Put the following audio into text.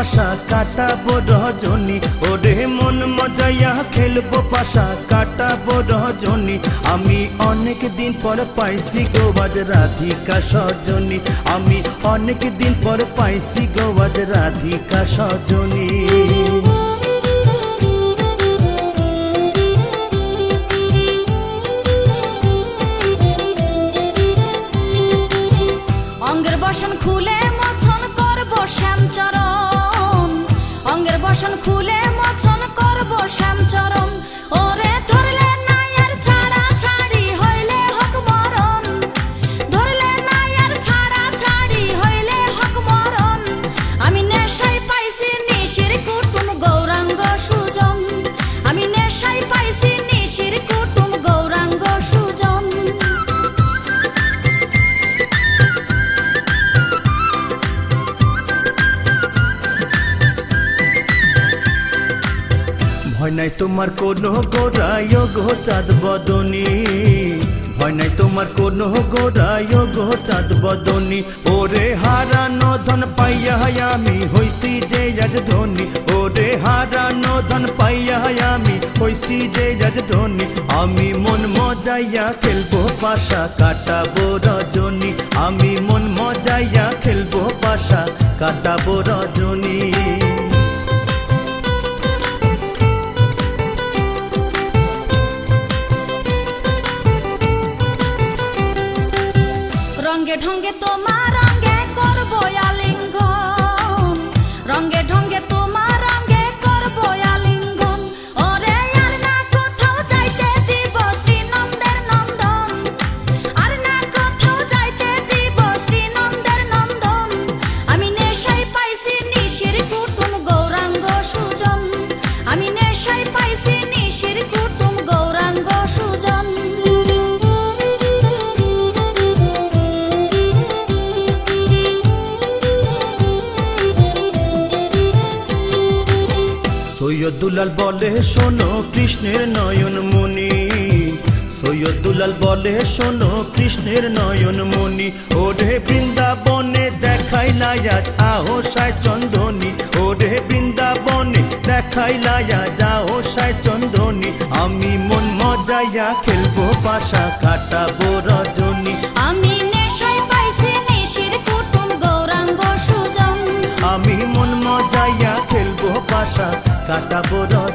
পাশা কাটাবো রজনী, ওরে মন মজাইয়া খেলবো পাশা কাটাবো রজনী। আমি অনেক দিন পর পাইছি গো আজ রাধিকা সজনী, আমি অনেক দিন পর পাইছি গো আজ রাধিকা সজনী। অঙ্গের বসন খুলে মোচন করব শ্যামচরণ, অঙ্গের বসন খুলে মোচন করব শ্যামচরণ। ওরে ধরলে নাই আর ছাড়া ছাড়ি হইলে হক মরণ, ধরলে নাই আর ছাড়া ছাড়ি হইলে হক মরণ। আমি নেশায় পাইছি নিশির কুটুম গৌরাঙ্গ সুজন, আমি নেশায় পাইছি নিশির কুটুম গৌরাঙ্গ সুজন। ভয় নাই তোমার কোনো গোড়ায় গো চাঁদ বদনী, ভয় নাই তোমার কোনো গোড়ায় গো চাঁদ বদনী। ওরে হারানো ধন পাইয়া আমি হইছি যে আজ ধনী, ওরে হারানো ধন পাইয়া আমি হইছি যে আজ ধনী। আমি মন মজাইয়া খেলবো পাশা কাটাবো রজনী, আমি মন মজাইয়া খেলবো পাশা কাটাবো রজনী। রঙ্গে ঢঙ্গে তোমার রঙ্গে করবো আলিঙ্গন, রঙ্গে ঢঙ্গে তোমার রঙ্গে করবো আলিঙ্গন। ওরে আর না কোথাও যাইতে দিব শ্রীনন্দের নন্দন, আর না কোথাও যাইতে দিব শ্রীনন্দের নন্দন। আমি নেশায় পাইছি নিশির কুটুম গৌরাঙ্গ সুজন, আমি নেশায় পাইছি নিশির কুটুম গৌরাঙ্গ সুজন। সৈয়দ দুলাল বলে শোনো কৃষ্ণের নয়ন মণি, সৈয়দ দুলাল বলে শোনো কৃষ্ণের নয়ন মণি। ওরে বৃন্দাবনে দেখাইলা আজ আহসায় চন্দনী, ওরে বৃন্দাবনে দেখাইলা আজ আহসায় চন্দনী। আমি মন মজাইয়া খেলবো পাশা কাটাবো রজনী, আমি নেশায় পাইছি নিশির কুটুম গৌরাঙ্গ সুজন, আমি মন মজাইয়া খেলবো পাশা কাটাবো রজনী।